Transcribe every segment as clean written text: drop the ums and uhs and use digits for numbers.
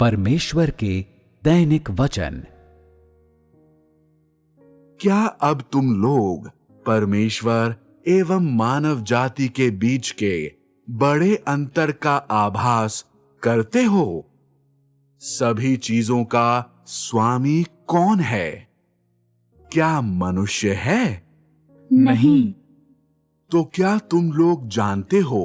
परमेश्वर के दैनिक वचन। क्या अब तुम लोग परमेश्वर एवं मानव जाति के बीच के बड़े अंतर का आभास करते हो? सभी चीजों का स्वामी कौन है? क्या मनुष्य है? नहीं। तो क्या तुम लोग जानते हो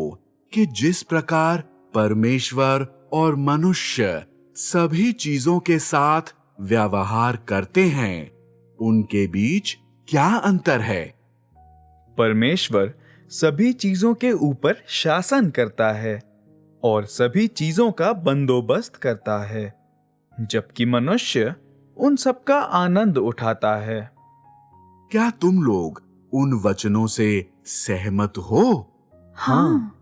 कि जिस प्रकार परमेश्वर और मनुष्य सभी चीजों के साथ व्यवहार करते हैं, उनके बीच क्या अंतर है? परमेश्वर सभी चीजों के ऊपर शासन करता है और सभी चीजों का बंदोबस्त करता है, जबकि मनुष्य उन सब का आनंद उठाता है। क्या तुम लोग उन वचनों से सहमत हो? हाँ।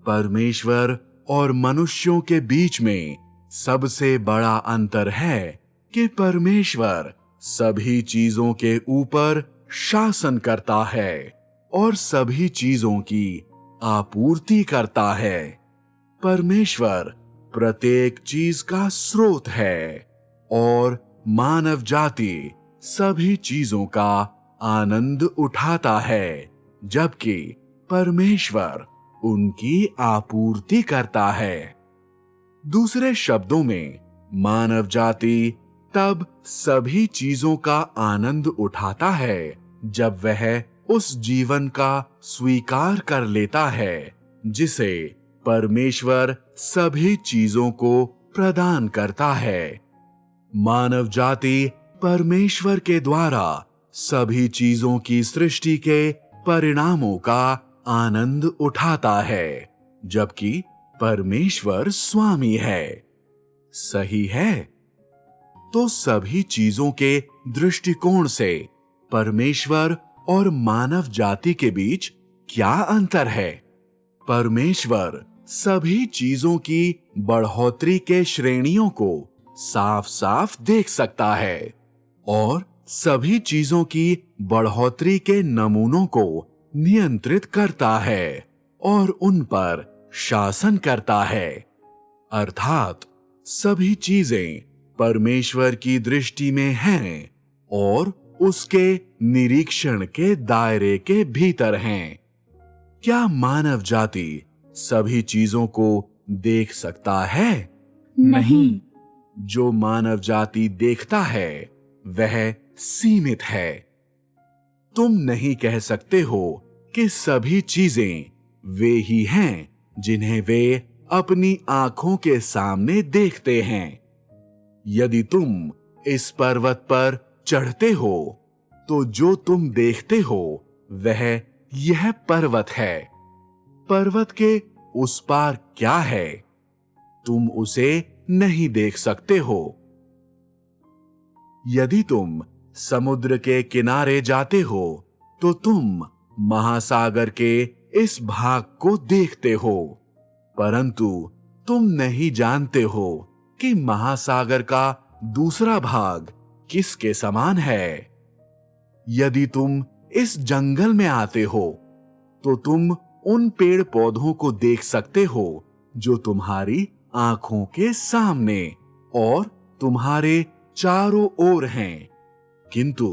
परमेश्वर और मनुष्यों के बीच में सबसे बड़ा अंतर है कि परमेश्वर सभी चीजों के ऊपर शासन करता है और सभी चीजों की आपूर्ति करता है। परमेश्वर प्रत्येक चीज का स्रोत है और मानव जाति सभी चीजों का आनंद उठाता है, जबकि परमेश्वर उनकी आपूर्ति करता है। दूसरे शब्दों में, मानव जाति तब सभी चीजों का आनंद उठाता है जब वह उस जीवन का स्वीकार कर लेता है जिसे परमेश्वर सभी चीजों को प्रदान करता है। मानव जाति परमेश्वर के द्वारा सभी चीजों की सृष्टि के परिणामों का आनंद उठाता है, जबकि परमेश्वर स्वामी है। सही है? तो सभी चीजों के दृष्टिकोण से परमेश्वर और मानव जाति के बीच क्या अंतर है? परमेश्वर सभी चीजों की बढ़ोतरी के श्रेणियों को साफ साफ देख सकता है और सभी चीजों की बढ़ोतरी के नमूनों को नियंत्रित करता है और उन पर शासन करता है। अर्थात सभी चीजें परमेश्वर की दृष्टि में हैं और उसके निरीक्षण के दायरे के भीतर हैं। क्या मानव जाति सभी चीजों को देख सकता है? नहीं। जो मानव जाति देखता है वह सीमित है। तुम नहीं कह सकते हो कि सभी चीजें वे ही हैं जिन्हें वे अपनी आंखों के सामने देखते हैं। यदि तुम इस पर्वत पर चढ़ते हो तो जो तुम देखते हो वह यह पर्वत है। पर्वत के उस पार क्या है, तुम उसे नहीं देख सकते हो। यदि तुम समुद्र के किनारे जाते हो तो तुम महासागर के इस भाग को देखते हो, परंतु तुम नहीं जानते हो कि महासागर का दूसरा भाग किसके समान है। यदि तुम इस जंगल में आते हो तो तुम उन पेड़ पौधों को देख सकते हो जो तुम्हारी आंखों के सामने और तुम्हारे चारों ओर हैं, किंतु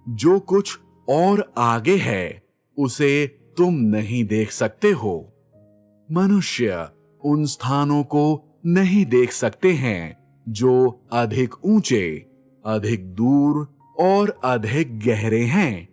जो कुछ और आगे है उसे तुम नहीं देख सकते हो। मनुष्य उन स्थानों को नहीं देख सकते हैं जो अधिक ऊंचे, अधिक दूर और अधिक गहरे हैं।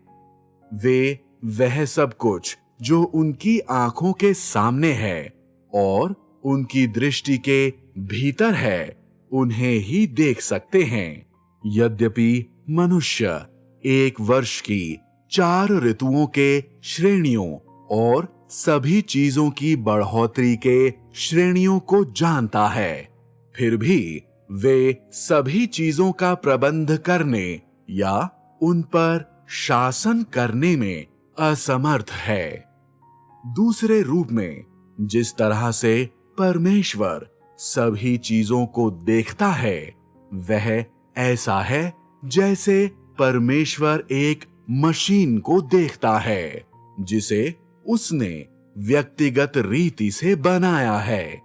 वे वह सब कुछ जो उनकी आंखों के सामने है और उनकी दृष्टि के भीतर है, उन्हें ही देख सकते हैं। यद्यपि मनुष्य एक वर्ष की 4 ऋतुओं के श्रेणियों और सभी चीजों की बढ़ोतरी के श्रेणियों को जानता है, फिर भी वे सभी चीजों का प्रबंध करने या उन पर शासन करने में असमर्थ है। दूसरे रूप में, जिस तरह से परमेश्वर सभी चीजों को देखता है, वह ऐसा है जैसे परमेश्वर एक मशीन को देखता है जिसे उसने व्यक्तिगत रीति से बनाया है।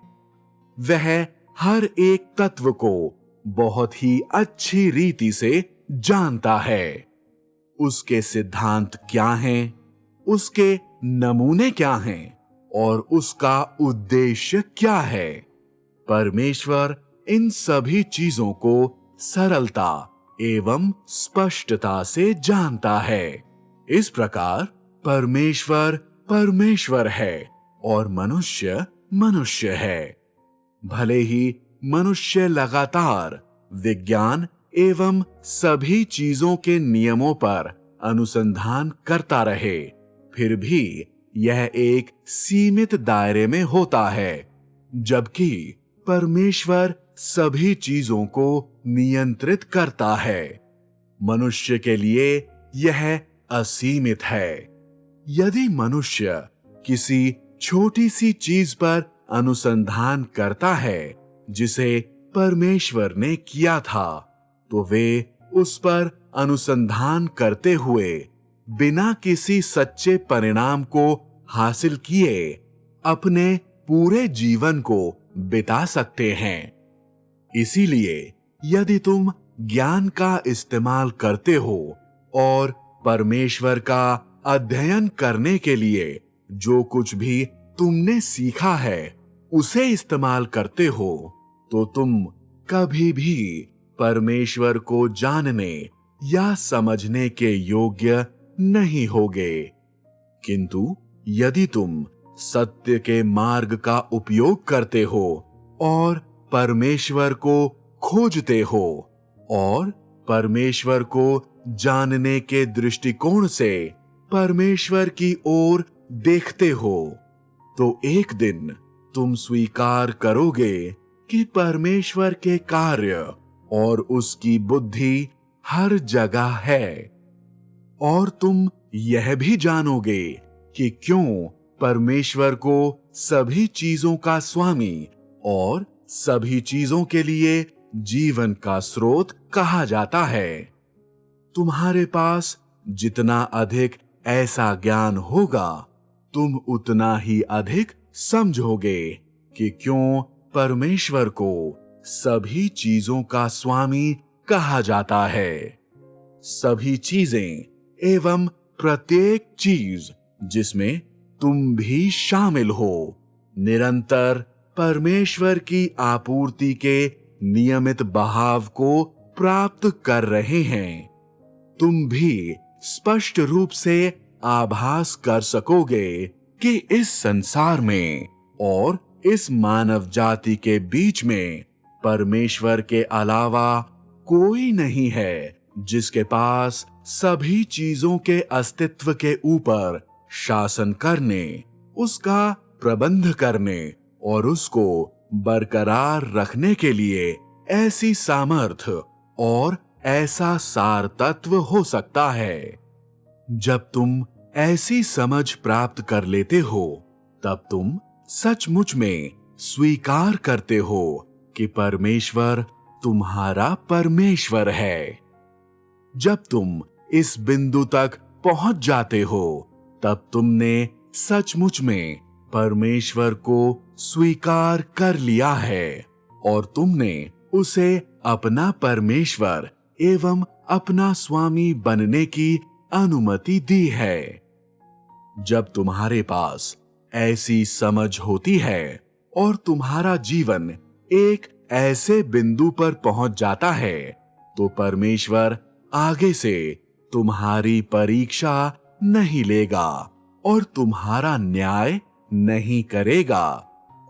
वह हर एक तत्व को बहुत ही अच्छी रीति से जानता है। उसके सिद्धांत क्या हैं, उसके नमूने क्या हैं और उसका उद्देश्य क्या है। परमेश्वर इन सभी चीजों को सरलता एवं स्पष्टता से जानता है। इस प्रकार परमेश्वर परमेश्वर है और मनुष्य मनुष्य है। भले ही मनुष्य लगातार विज्ञान एवं सभी चीजों के नियमों पर अनुसंधान करता रहे, फिर भी यह एक सीमित दायरे में होता है, जबकि परमेश्वर सभी चीजों को नियंत्रित करता है। मनुष्य के लिए यह असीमित है। यदि मनुष्य किसी छोटी सी चीज पर अनुसंधान करता है जिसे परमेश्वर ने किया था, तो वे उस पर अनुसंधान करते हुए बिना किसी सच्चे परिणाम को हासिल किए अपने पूरे जीवन को बिता सकते हैं। इसीलिए यदि तुम ज्ञान का इस्तेमाल करते हो और परमेश्वर का अध्ययन करने के लिए जो कुछ भी तुमने सीखा है उसे इस्तेमाल करते हो, तो तुम कभी भी परमेश्वर को जानने या समझने के योग्य नहीं होगे। किंतु यदि तुम सत्य के मार्ग का उपयोग करते हो और परमेश्वर को खोजते हो और परमेश्वर को जानने के दृष्टिकोण से परमेश्वर की ओर देखते हो, तो एक दिन तुम स्वीकार करोगे कि परमेश्वर के कार्य और उसकी बुद्धि हर जगह है। और तुम यह भी जानोगे कि क्यों परमेश्वर को सभी चीजों का स्वामी और सभी चीजों के लिए जीवन का स्रोत कहा जाता है। तुम्हारे पास जितना अधिक ऐसा ज्ञान होगा, तुम उतना ही अधिक समझोगे कि क्यों परमेश्वर को सभी चीजों का स्वामी कहा जाता है। सभी चीजें एवं प्रत्येक चीज जिसमें तुम भी शामिल हो, निरंतर परमेश्वर की आपूर्ति के नियमित बहाव को प्राप्त कर रहे हैं। तुम भी स्पष्ट रूप से आभास कर सकोगे कि इस संसार में और इस मानव जाति के बीच में परमेश्वर के अलावा कोई नहीं है जिसके पास सभी चीजों के अस्तित्व के ऊपर शासन करने, उसका प्रबंध करने और उसको बरकरार रखने के लिए ऐसी सामर्थ्य और ऐसा सार तत्व हो सकता है। जब तुम ऐसी समझ प्राप्त कर लेते हो, तब तुम सचमुच में स्वीकार करते हो कि परमेश्वर तुम्हारा परमेश्वर है। जब तुम इस बिंदु तक पहुंच जाते हो, तब तुमने सचमुच में परमेश्वर को स्वीकार कर लिया है और तुमने उसे अपना परमेश्वर एवं अपना स्वामी बनने की अनुमति दी है। जब तुम्हारे पास ऐसी समझ होती है और तुम्हारा जीवन एक ऐसे बिंदु पर पहुंच जाता है, तो परमेश्वर आगे से तुम्हारी परीक्षा नहीं लेगा और तुम्हारा न्याय नहीं करेगा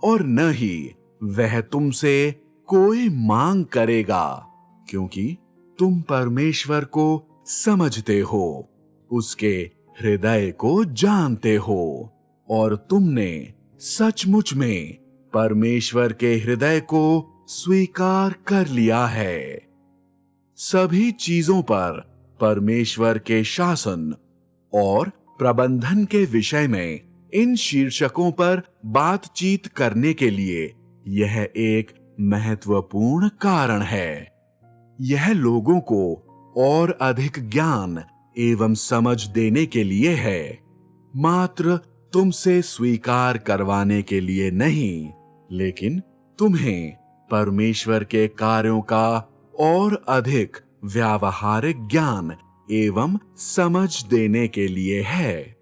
और न ही वह तुमसे कोई मांग करेगा, क्योंकि तुम परमेश्वर को समझते हो, उसके हृदय को जानते हो और तुमने सचमुच में परमेश्वर के हृदय को स्वीकार कर लिया है। सभी चीजों पर परमेश्वर के शासन और प्रबंधन के विषय में इन शीर्षकों पर बातचीत करने के लिए यह एक महत्वपूर्ण कारण है। यह लोगों को और अधिक ज्ञान एवं समझ देने के लिए है, मात्र तुमसे स्वीकार करवाने के लिए नहीं, लेकिन तुम्हें परमेश्वर के कार्यों का और अधिक व्यावहारिक ज्ञान एवं समझ देने के लिए है।